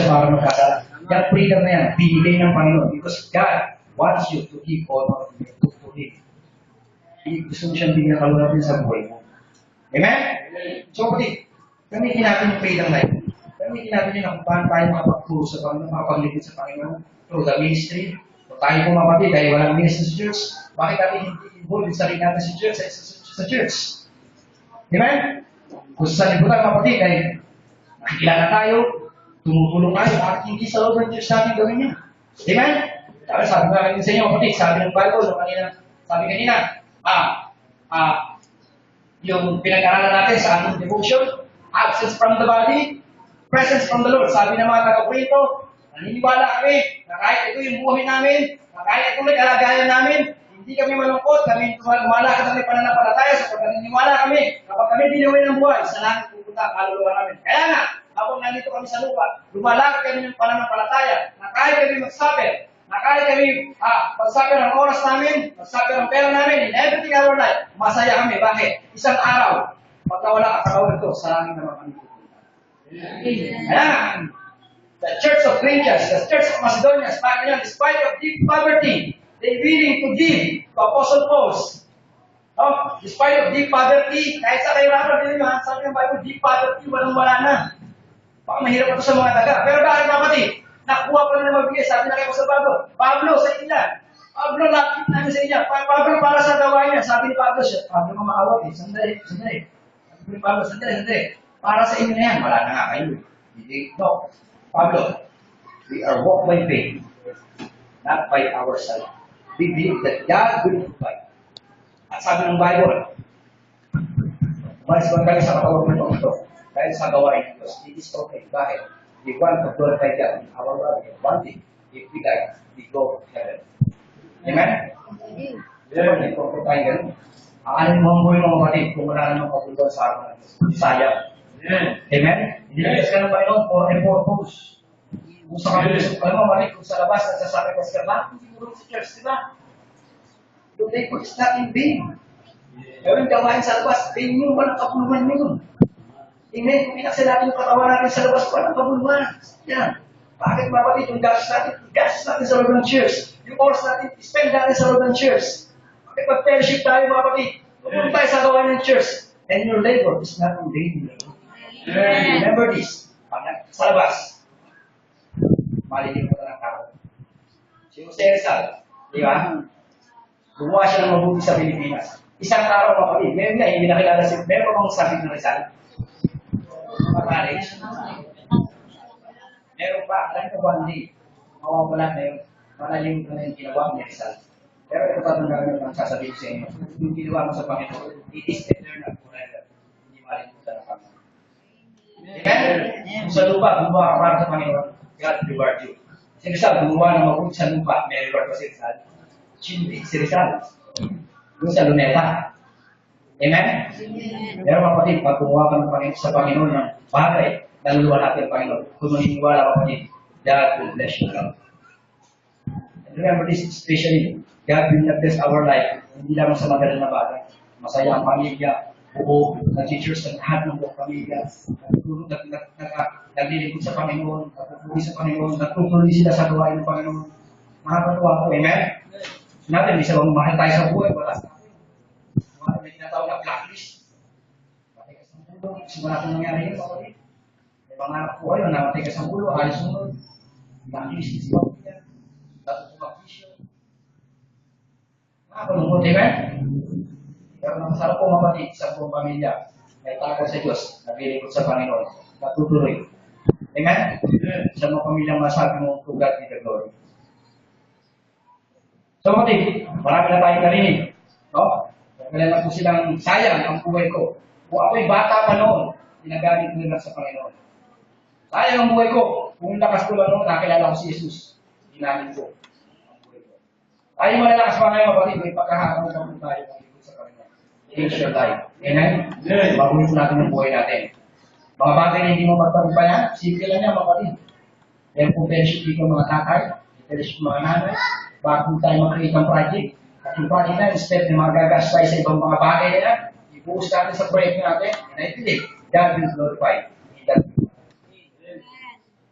siya para magkasala. Yung freedom na yan, binigay ng Panginoon. Because God wants you to give honor to Him. Gusto mo siyang bigyan ng kalunod sa buhay mo. Amen? So, gamitin natin yung freedom na yun. Gamitin natin yun kung paano tayo makapagturo sa Panginoon, makapaglipid sa Panginoon through the ministry. Kung tayo po mapatid, dahil walang ministry sa church, bakit natin hindi involve yung sarili natin sa church, sa church? Amen? Kung sa libutan mapatid, dahil nakikilala tayo, tumutulong tayo, bakit hindi sa loob ng church natin gawin yan? Amen? Sabi ko natin sa inyo, mapatid, sabi ng Bible, sabi kanina, yung pinag-aralan natin sa ating devotion, absence from the body, presence from the Lord. Sabi ng mga taga-Korinto, naniniwala kami na kahit ito yung buhay namin, na kahit ito may kalagayan namin, hindi kami malungkot, kami lumalakad kami pananampalataya sa pagkaniniwala kami. Kapag kami dinawin ng buhay, sa langit pupunta ang kaluluwa namin. Kaya nga, habang nandito kami sa lupa, lumalakad kami ng pananampalataya, na kahit kami mag-suffer, na kahit kami mag-suffer ang oras namin, mag-suffer ang pera namin, in everything our life, masaya kami. Bakit? Isang araw, pagka wala katawag ito, sa langit naman kami pupunta. Kaya nga, the Church of Corinthians, the Church of Macedonia, despite of deep poverty, they willing to give to Apostle Paul. Despite of deep poverty, kahit sa kahirapan din yun, sabi ng Bible, deep poverty, walang-wala na. Baka mahirap ito sa mga taga. Pero dahil kapatid, nakuha pa na magbigay, sabi na kayo sa Pablo, sa inyo. Pablo, lapit namin sa inyo. Pablo, para sa gawain niya, sabi ni Pablo, Pablo, mamaawag eh, sandali. Sabi ni Pablo, sandali. Para sa inyo na yan, wala na nga kayo. No. Pablo, we are walked by faith, not by ourselves. We believe that God will provide. At sabi ng Bible, umalis ba kami sa katawag ng ito? Dahil sa gawain ng Diyos, it is okay. Bakit? We want to glorify God in our life. One thing, if we die, we go to heaven. Amen? Amen. Kung tayo ganun, aanin mo ang buhay mga kapatid kung wala namang kabuluhan sa akin. Sayang. Amen? Hindi lang kasi ka ng Panginoon for a purpose. Kung sa kabilusok ka naman, kapatid, kung sa labas, nagsasacrifice ka, bakit hindi mo sa church, di ba? Yung labor is not in vain. Gawin gawain sa labas, vain mo, walang kabuluhan mo yun. Amen? Kung pinaksilatan yung katawan natin sa labas, walang kabuluhan. Yan. Bakit kapatid, yung gastos natin sa loob ng church, yung oras natin, spend natin sa loob ng church. Bakit pag-fellowship tayo mga kapatid, pupunta tayo sa gawain ng church, and your labor is not in vain. Remember this, sa labas, malilim mo na ng tao. Si Jose Rizal, di ba? Gumawa siya ng mabuti sa Pilipinas. Isang araw mga kapatid, meron nga, hindi nakilala si, meron bang sabi ng Rizal? Marriage? Meron pa, alam ko ba hindi, mawawala na yun, malalim ko na yung ginawa ni Rizal. Pero ito pa itong gagawin ng sasabihin sa inyo, yung ginawa mo sa Panginoon, it is eternal forever. Hindi malimutan na kami. Amen? Kung sa lupa, gumawa ka para sa Panginoon, God reward you. Si Rizal, gumawa ng mabuti sa lupa, may reward pa si Rizal. Hindi si Rizal. Yung sa luneta. Amen? Pero kapatid, pag gumawa ka ng sa Panginoon ng bagay, naluluwa natin ang Panginoon. Kung maniniwala kapatid, God will bless you. And remember this, especially, God will not bless our life, hindi lang sa magaling na bagay. Masaya ang pamilya, buo, nag-teachers, lahat ng buong pamilya, naglilingkod sa Panginoon, nagpupuli sa Panginoon, nagpupuli sila sa gawain ng Panginoon. Nakakatuwa ko, amen? Natin, isa bang mahal tayo sa buhay, wala sa akin. May tinatawag na blacklist. Matay ka sa bulo, simula kung nangyari yun, kapatid. May mga anak po kayo, namatay ka sa bulo, alis mo, blacklist, si Panginoon. Natutupag-isyo. Nakakalungkot, amen? Pero nakasarap po mapatid sa buong pamilya, may takot sa Diyos, naglilingkod sa Panginoon, natutuloy. Amen? Sa mga pamilyang masabi mo, to God be the glory. So mapatid, marami na tayong narinig. No? Kailangan po silang sayang ang buhay ko. Kung ako'y bata pa noon, ginagamit ko lang sa Panginoon. Sayang ang buhay ko. Kung lakas ko lang noon, nakilala ko si Jesus. Ginamit ko ang buhay ko. Tayo malalakas pa ngayon, mapatid, may pagkahapon na po tayo sa Panginoon. Change your life. Amen? Magulit po natin ang buhay natin. Mga bagay na hindi mo magtagumpayan, simple lang yan, mapatid. Meron po fellowship dito mga tatay, fellowship mga nanay, bago tayo mag-create ng project. At yung project na, instead na magagas tayo sa ibang mga bagay na yan, ibuhos natin sa proyekto natin, and I believe, God will glorify.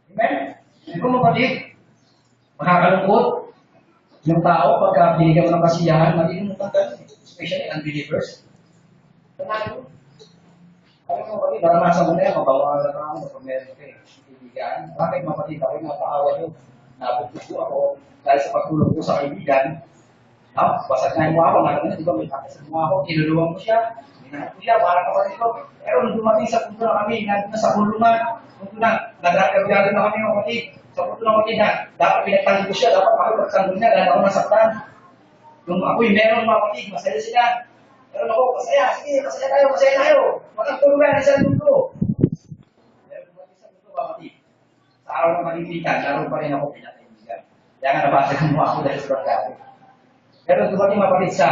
Amen? Di ba kapatid? Makakalungkot yung tao pagka binigyan mo ng kasiyahan, malilimutan ka nun, especially unbelievers. Tanayo. Alam mo kapatid, naranasan mo na yan, mabawalan ka ako kapag meron kayo. Kaibigan, bakit mapatid ako yung napaawa yun? Nabugbog ako dahil sa pagtulog ko sa kaibigan. Basag na yung mukha ko, nakita di ba may kakit sa mukha ko, tinulungan ko siya, minahat ko siya, para kapatid ko. Pero nung dumating sa punto na kami, nandun na sa kulungan, punto na, nagkakabyado na kami ng kapatid. Sa punto na kapatid na, dapat pinagtanggol ko siya, dapat ako pagtanggol niya, dahil ako nasaktan. Nung ako'y meron mga kapatid, masaya sila. Pero ako, masaya, sige, masaya tayo. Walang tulungan sa mundo. Pero dumating sa punto mga kapatid, sa araw ng pagigilitan, naroon pa rin ako pinakaibigan. Kaya nga nabasag ang mukha ko dahil sa pagkakas. Pero dumating mapatid sa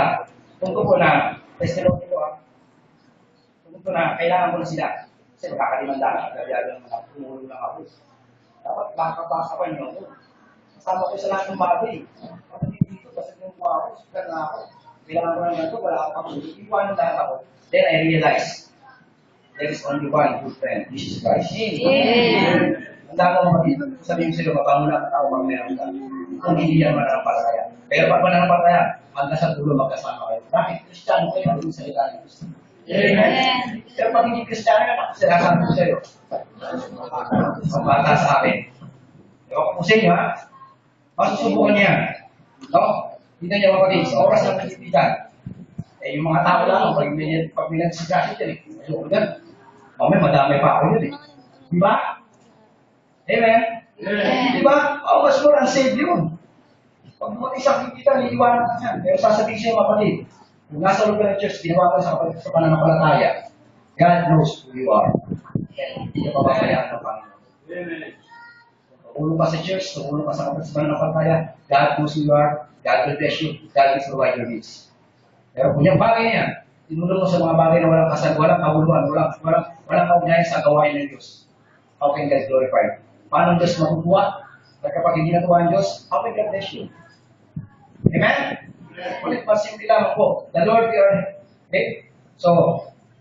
punto ko na, testimony ko punto ko na, kailangan ko na sila. Kasi makakalimanda ka, kaya lang mga tumulong lang ako. Dapat baka pa niyo ako. Kasama ko sa lahat ng bagay. Kapatid dito, kasi yung mukha ko, sukat na ako. Kailangan ko na ganito, wala akong pamulong. Iwanan lang ako. Then I realized, there is only one good friend, Jesus Christ. Amen. Ang dami mo kapatid, sabihin sa'yo, mapamula ka tao pag meron ka. Kung hindi yan mananampalataya. Pero pag mananampalataya, hanggang sa dulo magkasama kayo. Bakit? Kristiyano kayo, naging salita ni Kristo. Amen. Pero pag hindi Kristiyano yan, ako sinasabi ko sa'yo. Pambata sa akin. Ewan ko sa inyo, ha? Masusubukan niya. No? Dito niya kapatid, sa oras ng kaibigan. Yung mga tao lang, pag may nagsigasit yan, ayoko yan. Mamaya, madami pa ako yun, Di ba? Amen? Amen. Di ba? Mas more unsaved yun. Pag dumating sa kaibigan, iiwanan ka niyan. Pero sasabihin siya kapatid, kung nasa loob ng church, ginawa ka sa pananampalataya, God knows who you are. Hindi ka pababayaan ng Panginoon. Amen. Tumulong ka sa church, tumulong ka sa pananampalataya, God knows who you are, God will bless you, God will provide your needs. Pero kung yung bagay niya, tinulong mo sa mga bagay na walang kasal, walang kabuluhan, walang kaugnayan sa gawain ng Diyos. How can God glorify? Paano ang Diyos makukuha? At kapag hindi natuwa ang Diyos, how can God bless you? Amen? Ulit pa simple lamang po. The Lord, we are, okay? So,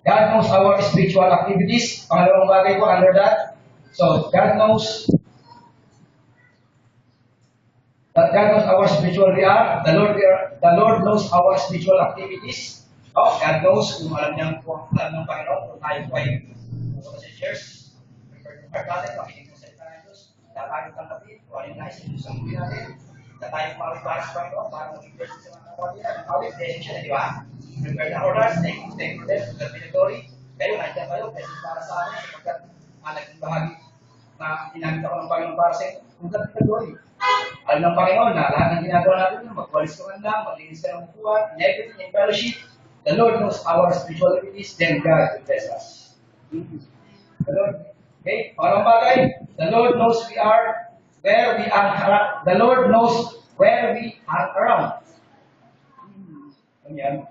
God knows our spiritual activities. Pangalawang bagay po under that. So, God knows that God knows our spiritual we are. The Lord knows our spiritual activities. Oh, God knows kung alam niya kung alam ng Panginoon kung tayo po ay pumunta sa church. Prepare to heart natin, makinig ng salita ng Diyos. Tatayong tanggapin, kung ano yung nais sa Diyos ang buhay natin. Tatayong mawit para sa Panginoon, para mag-bless sa mga kapatiran. Mawit, blessing siya, di ba? Prepare the orders, thank you for them, for the military. Kayo, nandiyan kayo, blessing para sa amin, sapagkat naging bahagi na ginamit ako ng Panginoon para sa inyo. Kung military. Alam ng Panginoon na lahat ng ginagawa natin, magwalis ka man lang, maglinis ka ng bukuan, in everything, in fellowship, the Lord knows our spiritual activities, then God will bless us. The Lord, okay? Parang bagay, the Lord knows we are where we are, the Lord knows where we hang around. Ganyan.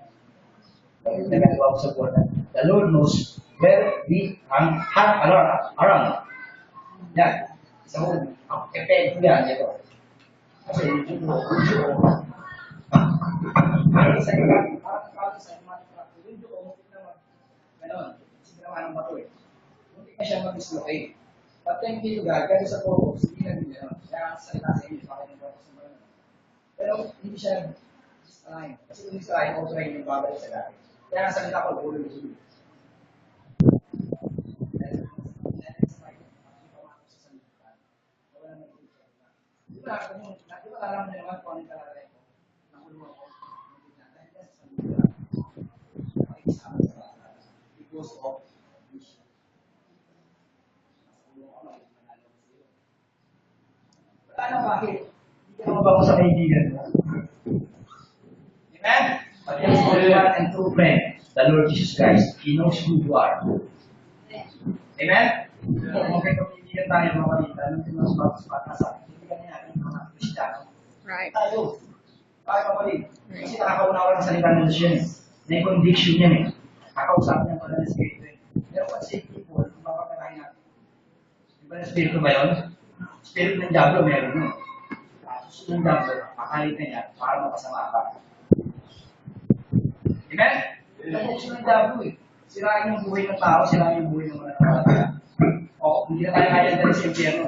Nagagawa ko sa buwan. The Lord knows where we hang around. Yan. Isa mo, epeng ko yan. Ito. Kasi yung ano sa iba, parang sa yung doon, gano'n, sinaman ng bato hindi ka siya mag-dislocate. But then dito gano'n sa polo, hindi na din gano'n. Kaya ang salita sa inyo, bakit yung bato sa mga pero hindi siya disalign. Kasi kung disalign, also rin yung babalik sa dati. Kaya ang salita ko, ulo yung sulit. Di ba alam mo naman kung anong talalay ko? Nakulungan ko. Because of mission. Wala na bakit? Hindi ka mabago sa kaibigan mo. Amen? But there is only one and true friend, the Lord Jesus Christ. He knows who you are. Amen? Kung kaibigan tayo mga kanita, nung tinaspas-pas Right. Tayo. Tayo kapatid. Kasi nakakaunawa ng salita ng Diyos yun. May conviction yan Kakausapin ng pala ng Espiritu Pero kung saved people, kung papapalahin natin. Di ba na Espiritu ba yun? Espiritu ng Diablo, meron yun. Susunod ng Diablo, makalit na niya para mapasama ka. Amen? Ito ng Diablo Sirain yung buhay ng tao, sirain yung buhay ng mga nakakatawa. O, hindi na tayo kaya dali sa impyerno.